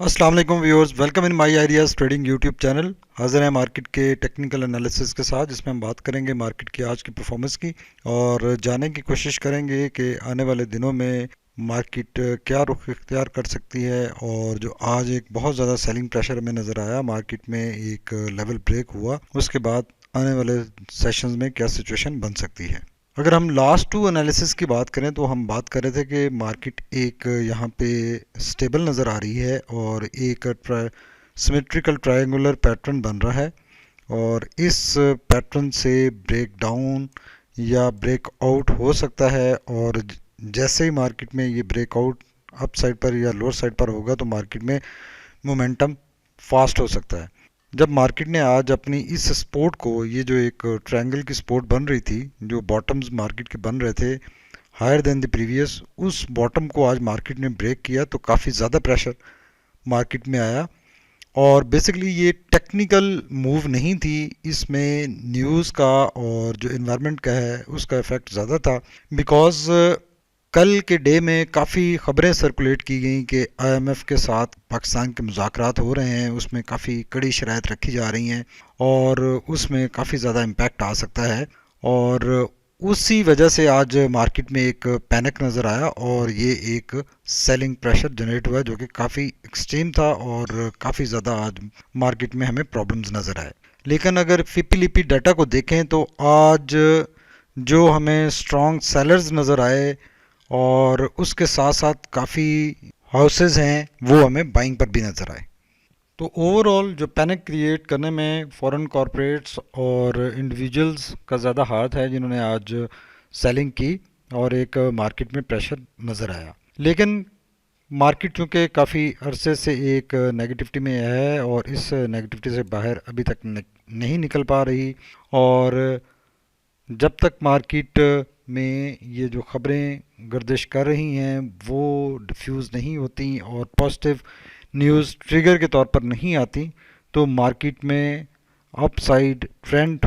अस्सलाम वालेकुम viewers, welcome in my ideas trading YouTube channel. हाजिर है मार्केट के टेक्निकल एनालिसिस के साथ, जिसमें हम बात करेंगे मार्केट की आज की परफॉर्मेंस की और जानने की कोशिश करेंगे कि आने वाले दिनों में मार्केट क्या रुख इख्तियार कर सकती है। और जो आज एक बहुत ज़्यादा सेलिंग प्रेशर में नज़र आया, मार्केट में एक लेवल ब्रेक हुआ, उसके बाद आने वाले सेशंस में क्या सिचुएशन बन सकती है। अगर हम लास्ट टू एनालिसिस की बात करें तो हम बात कर रहे थे कि मार्केट एक यहाँ पे स्टेबल नज़र आ रही है और एक सिमेट्रिकल ट्रायंगुलर पैटर्न बन रहा है, और इस पैटर्न से ब्रेक डाउन या ब्रेक आउट हो सकता है। और जैसे ही मार्केट में ये ब्रेकआउट अप साइड पर या लोअर साइड पर होगा तो मार्केट में मोमेंटम फास्ट हो सकता है। जब मार्केट ने आज अपनी इस सपोर्ट को, ये जो एक ट्रायंगल की सपोर्ट बन रही थी, जो बॉटम्स मार्केट के बन रहे थे हायर देन द प्रीवियस, उस बॉटम को आज मार्केट ने ब्रेक किया तो काफ़ी ज़्यादा प्रेशर मार्केट में आया। और बेसिकली ये टेक्निकल मूव नहीं थी, इसमें न्यूज़ का और जो इन्वायरमेंट का है उसका इफेक्ट ज़्यादा था। बिकॉज कल के डे में काफ़ी ख़बरें सर्कुलेट की गई कि आईएमएफ के साथ पाकिस्तान के मुज़ाकरात हो रहे हैं, उसमें काफ़ी कड़ी शराइत रखी जा रही हैं और उसमें काफ़ी ज़्यादा इम्पैक्ट आ सकता है। और उसी वजह से आज मार्केट में एक पैनिक नज़र आया और ये एक सेलिंग प्रेशर जनरेट हुआ जो कि काफ़ी एक्सट्रीम था और काफ़ी ज़्यादा आज मार्केट में हमें प्रॉब्लम्स नज़र आए। लेकिन अगर फिपी लिपी डाटा को देखें तो आज जो हमें स्ट्रॉन्ग सेलर्स नज़र आए और उसके साथ साथ काफ़ी हाउसेज हैं वो हमें बाइंग पर भी नज़र आए। तो ओवरऑल जो पैनिक क्रिएट करने में फॉरेन कॉरपोरेट्स और इंडिविजुअल्स का ज़्यादा हाथ है, जिन्होंने आज सेलिंग की और एक मार्केट में प्रेशर नज़र आया। लेकिन मार्केट चूँकि काफ़ी अरसे से एक नेगेटिविटी में है और इस नेगेटिविटी से बाहर अभी तक नहीं निकल पा रही, और जब तक मार्केट में ये जो ख़बरें गर्दिश कर रही हैं वो डिफ्यूज़ नहीं होती और पॉजिटिव न्यूज़ ट्रिगर के तौर पर नहीं आती, तो मार्केट में अपसाइड ट्रेंड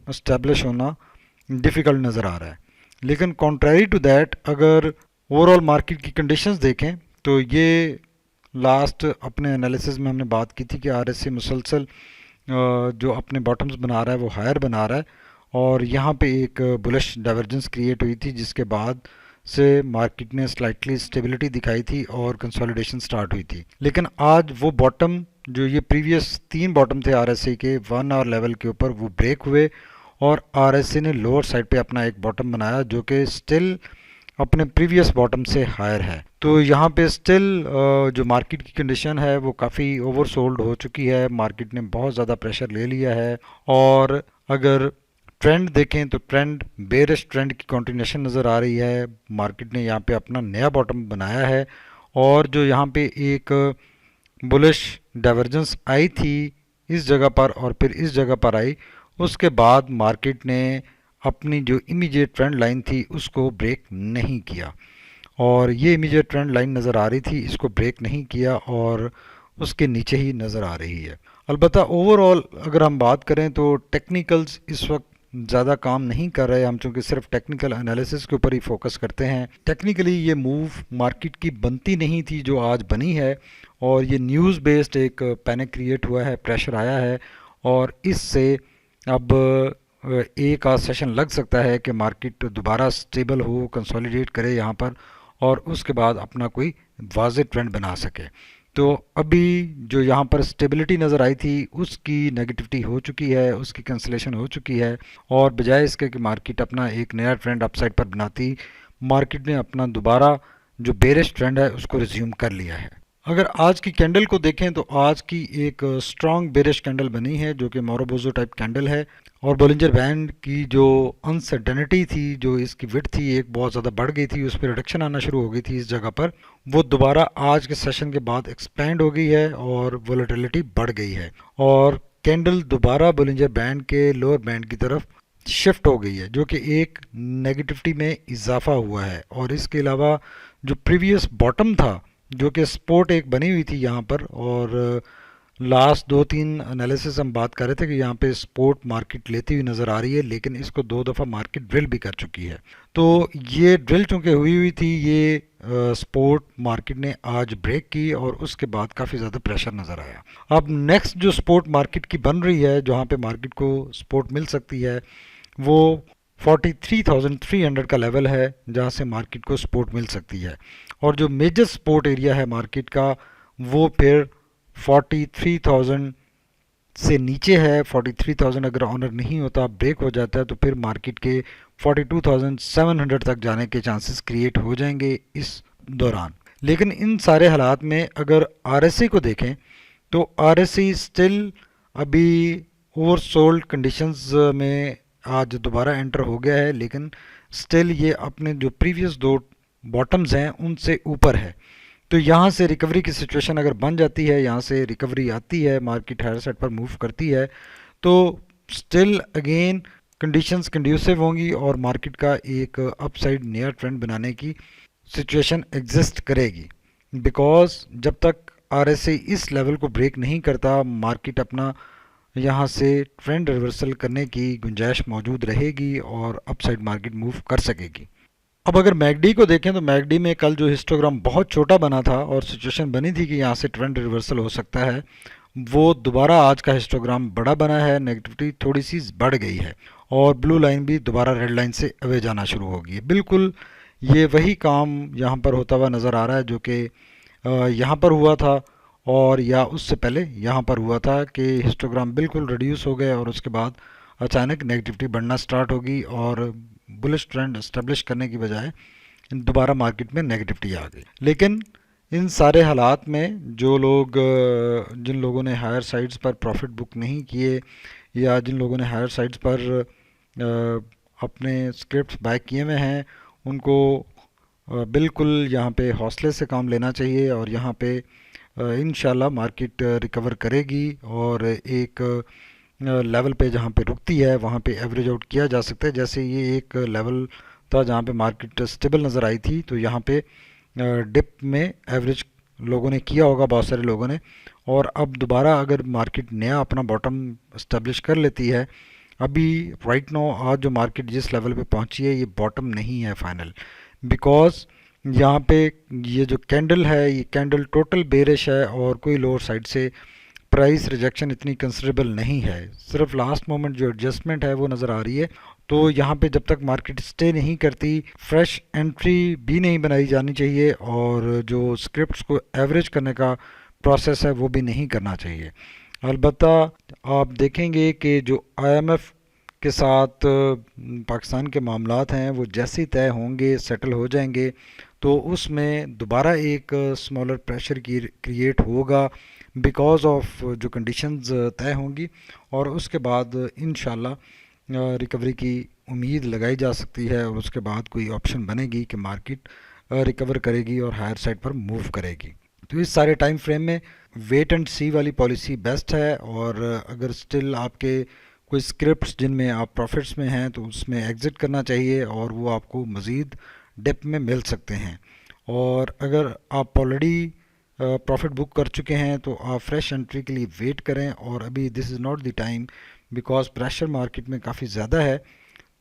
इस्टेब्लिश होना डिफ़िकल्ट नज़र आ रहा है। लेकिन कॉन्ट्रेरी टू दैट, अगर ओवरऑल मार्केट की कंडीशंस देखें तो ये लास्ट अपने एनालिसिस में हमने बात की थी कि आरएससी मुसलसल जो अपने बॉटम्स बना रहा है वो हायर बना रहा है, और यहाँ पे एक बुलिश डाइवर्जेंस क्रिएट हुई थी जिसके बाद से मार्केट ने स्लाइटली स्टेबिलिटी दिखाई थी और कंसोलिडेशन स्टार्ट हुई थी। लेकिन आज वो बॉटम, जो ये प्रीवियस तीन बॉटम थे आरएससी के 1 आवर लेवल के ऊपर, वो ब्रेक हुए और आरएससी ने लोअर साइड पे अपना एक बॉटम बनाया जो कि स्टिल अपने प्रीवियस बॉटम से हायर है। तो यहाँ पे स्टिल जो मार्केट की कंडीशन है वो काफ़ी ओवरसोल्ड हो चुकी है, मार्केट ने बहुत ज़्यादा प्रेशर ले लिया है। और अगर ट्रेंड देखें तो ट्रेंड बेरिश ट्रेंड की कंटिन्यूशन नज़र आ रही है। मार्केट ने यहाँ पे अपना नया बॉटम बनाया है और जो यहाँ पे एक बुलिश डाइवर्जेंस आई थी इस जगह पर और फिर इस जगह पर आई, उसके बाद मार्केट ने अपनी जो इमीडिएट ट्रेंड लाइन थी उसको ब्रेक नहीं किया, और ये इमीडिएट ट्रेंड लाइन नज़र आ रही थी, इसको ब्रेक नहीं किया और उसके नीचे ही नज़र आ रही है। अलबत्ता ओवरऑल अगर हम बात करें तो टेक्निकल्स इस वक्त ज़्यादा काम नहीं कर रहे, हम चूँकि सिर्फ टेक्निकल एनालिसिस के ऊपर ही फोकस करते हैं। टेक्निकली ये मूव मार्केट की बनती नहीं थी जो आज बनी है, और ये न्यूज़ बेस्ड एक पैनिक क्रिएट हुआ है, प्रेशर आया है, और इससे अब एक आध सेशन लग सकता है कि मार्केट दोबारा स्टेबल हो, कंसोलिडेट करे यहाँ पर और उसके बाद अपना कोई वाज़ेह ट्रेंड बना सके। तो अभी जो यहाँ पर स्टेबिलिटी नज़र आई थी उसकी नेगेटिविटी हो चुकी है, उसकी कैंसिलेशन हो चुकी है, और बजाय इसके कि मार्केट अपना एक नया ट्रेंड अपसाइड पर बनाती, मार्केट ने अपना दोबारा जो बेरिश ट्रेंड है उसको रिज्यूम कर लिया है। अगर आज की कैंडल को देखें तो आज की एक स्ट्रॉन्ग बेरिश कैंडल बनी है जो कि मोरोबोजो टाइप कैंडल है, और बोलिंजर बैंड की जो अनसर्टेनिटी थी, जो इसकी विड्थ थी एक बहुत ज़्यादा बढ़ गई थी, उस पर रिडक्शन आना शुरू हो गई थी इस जगह पर, वो दोबारा आज के सेशन के बाद एक्सपेंड हो गई है और वोलेटिलिटी बढ़ गई है, और कैंडल दोबारा बोलिंजर बैंड के लोअर बैंड की तरफ शिफ्ट हो गई है, जो कि एक नेगेटिविटी में इजाफा हुआ है। और इसके अलावा जो प्रीवियस बॉटम था, जो कि सपोर्ट एक बनी हुई थी यहाँ पर, और लास्ट 2-3 एनालिसिस हम बात कर रहे थे कि यहाँ पे स्पोर्ट मार्केट लेती हुई नज़र आ रही है, लेकिन इसको 2 दफ़ा मार्केट ड्रिल भी कर चुकी है। तो ये ड्रिल चूँकि हुई थी, ये स्पोर्ट मार्केट ने आज ब्रेक की और उसके बाद काफ़ी ज़्यादा प्रेशर नज़र आया। अब नेक्स्ट जो स्पोर्ट मार्केट की बन रही है, जहाँ पे मार्केट को सपोर्ट मिल सकती है, वो 43,300 का लेवल है, जहाँ से मार्केट को सपोर्ट मिल सकती है। और जो मेजर सपोर्ट एरिया है मार्केट का, वो फिर 43,000 से नीचे है। 43,000 अगर ऑनर नहीं होता, ब्रेक हो जाता है, तो फिर मार्केट के 42,700 तक जाने के चांसेस क्रिएट हो जाएंगे इस दौरान। लेकिन इन सारे हालात में अगर आरएसआई को देखें, तो आरएसआई स्टिल अभी ओवरसोल्ड कंडीशंस में आज दोबारा एंटर हो गया है, लेकिन स्टिल ये अपने जो प्रीवियस दो बॉटम्स हैं उनसे ऊपर है। तो यहाँ से रिकवरी की सिचुएशन अगर बन जाती है, यहाँ से रिकवरी आती है, मार्केट हायर साइड पर मूव करती है, तो स्टिल अगेन कंडीशंस कंड्यूसिव होंगी और मार्केट का एक अपसाइड नया ट्रेंड बनाने की सिचुएशन एग्जिस्ट करेगी। बिकॉज जब तक आरएसआई इस लेवल को ब्रेक नहीं करता, मार्केट अपना यहाँ से ट्रेंड रिवर्सल करने की गुंजाइश मौजूद रहेगी और अपसाइड मार्केट मूव कर सकेगी। अब अगर मैकडी को देखें, तो मैकडी में कल जो हिस्टोग्राम बहुत छोटा बना था और सिचुएशन बनी थी कि यहाँ से ट्रेंड रिवर्सल हो सकता है, वो दोबारा आज का हिस्टोग्राम बड़ा बना है, नेगेटिविटी थोड़ी सी बढ़ गई है और ब्लू लाइन भी दोबारा रेड लाइन से अवे जाना शुरू हो गई है। बिल्कुल ये वही काम यहाँ पर होता हुआ नज़र आ रहा है जो कि यहाँ पर हुआ था और या उससे पहले यहाँ पर हुआ था कि हिस्टोग्राम बिल्कुल रिड्यूस हो गए और उसके बाद अचानक नेगेटिविटी बढ़ना स्टार्ट होगी और बुलिश ट्रेंड एस्टेब्लिश करने की बजाय दोबारा मार्केट में नेगेटिविटी आ गई। लेकिन इन सारे हालात में जो लोग जिन लोगों ने हायर साइड्स पर प्रॉफिट बुक नहीं किए या जिन लोगों ने हायर साइड्स पर अपने स्क्रिप्ट्स बाय किए हुए हैं, उनको बिल्कुल यहाँ पे हौसले से काम लेना चाहिए और यहाँ पे इंशाल्लाह मार्केट रिकवर करेगी और एक लेवल पे जहाँ पे रुकती है वहाँ पे एवरेज आउट किया जा सकता है। जैसे ये एक लेवल था जहाँ पे मार्केट स्टेबल नज़र आई थी, तो यहाँ पे डिप में एवरेज लोगों ने किया होगा, बहुत सारे लोगों ने, और अब दोबारा अगर मार्केट नया अपना बॉटम इस्टेब्लिश कर लेती है, अभी राइट नाउ आज जो मार्केट जिस लेवल पे पहुंची है, ये बॉटम नहीं है फाइनल। बिकॉज यहाँ पे ये जो कैंडल है, ये कैंडल टोटल बेरिश है और कोई लोअर साइड से प्राइस रिजेक्शन इतनी कंसिडरेबल नहीं है, सिर्फ लास्ट मोमेंट जो एडजस्टमेंट है वो नज़र आ रही है। तो यहाँ पे जब तक मार्केट स्टे नहीं करती, फ्रेश एंट्री भी नहीं बनाई जानी चाहिए और जो स्क्रिप्ट्स को एवरेज करने का प्रोसेस है वो भी नहीं करना चाहिए। अलबत्ता आप देखेंगे कि जो आईएमएफ के साथ पाकिस्तान के मामलात हैं वो जैसे ही तय होंगे, सेटल हो जाएंगे, तो उसमें दोबारा एक स्मॉलर प्रेशर की क्रिएट होगा बिकॉज ऑफ जो कंडीशंस तय होंगी और उसके बाद इंशाल्लाह रिकवरी की उम्मीद लगाई जा सकती है और उसके बाद कोई ऑप्शन बनेगी कि मार्केट रिकवर करेगी और हायर साइड पर मूव करेगी। तो इस सारे टाइम फ्रेम में वेट एंड सी वाली पॉलिसी बेस्ट है और अगर स्टिल आपके कोई स्क्रिप्ट्स जिनमें आप प्रॉफिट्स में हैं तो उसमें एग्ज़िट करना चाहिए और वो आपको मज़ीद डेप्थ में मिल सकते हैं। और अगर आप ऑलरेडी प्रॉफिट बुक कर चुके हैं तो आप फ्रेश एंट्री के लिए वेट करें और अभी this is not the time because pressure market में काफ़ी ज़्यादा है।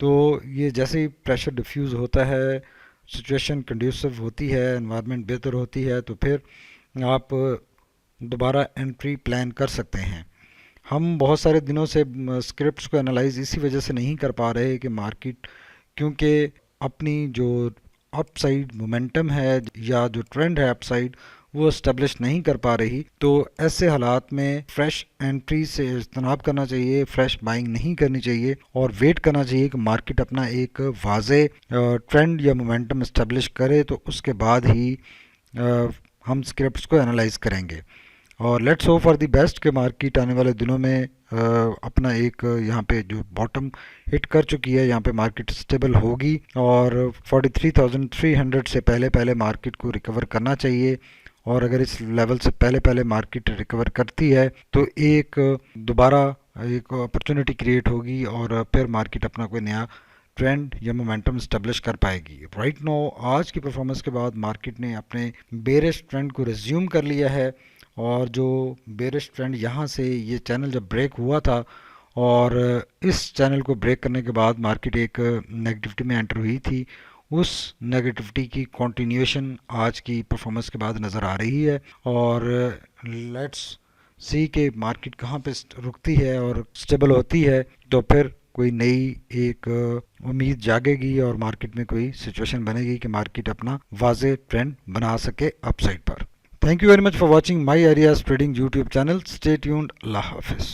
तो ये जैसे ही प्रेशर डिफ्यूज़ होता है, सिचुएशन कंड्यूसिव होती है, एनवायरनमेंट बेहतर होती है, तो फिर आप दोबारा एंट्री प्लान कर सकते हैं। हम बहुत सारे दिनों से स्क्रिप्ट्स को एनालाइज इसी वजह से नहीं कर पा रहे कि मार्केट क्योंकि अपनी जो अपसाइड मोमेंटम है या जो ट्रेंड है अपसाइड वो इस्टेब्लिश नहीं कर पा रही। तो ऐसे हालात में फ्रेश एंट्री से इज्तनाब करना चाहिए, फ्रेश बाइंग नहीं करनी चाहिए और वेट करना चाहिए कि मार्केट अपना एक वाज़े ट्रेंड या मोमेंटम इस्टेब्लिश करे, तो उसके बाद ही हम स्क्रिप्ट्स को एनालाइज करेंगे। और let's hope for the best कि मार्केट आने वाले दिनों में अपना एक यहाँ पे जो बॉटम हिट कर चुकी है, यहाँ पे मार्केट स्टेबल होगी और 43,300 से पहले पहले मार्केट को रिकवर करना चाहिए। और अगर इस लेवल से पहले पहले मार्केट रिकवर करती है तो एक दोबारा एक अपॉर्चुनिटी क्रिएट होगी और फिर मार्केट अपना कोई नया ट्रेंड या मोमेंटम स्टेब्लिश कर पाएगी। राइट नाउ आज की परफॉर्मेंस के बाद मार्केट ने अपने बेरिश ट्रेंड को रिज्यूम कर लिया है और जो बेरिश ट्रेंड यहाँ से ये चैनल जब ब्रेक हुआ था और इस चैनल को ब्रेक करने के बाद मार्केट एक नेगेटिविटी में एंटर हुई थी, उस नेगेटिविटी की कंटिन्यूएशन आज की परफॉर्मेंस के बाद नज़र आ रही है। और लेट्स सी के मार्केट कहाँ पे रुकती है और स्टेबल होती है, तो फिर कोई नई एक उम्मीद जागेगी और मार्केट में कोई सिचुएशन बनेगी कि मार्केट अपना वाज़े ट्रेंड बना सके अपसाइड पर। Thank you very much for watching my Aria's trading YouTube channel. Stay tuned. अल्लाह हाफिज़।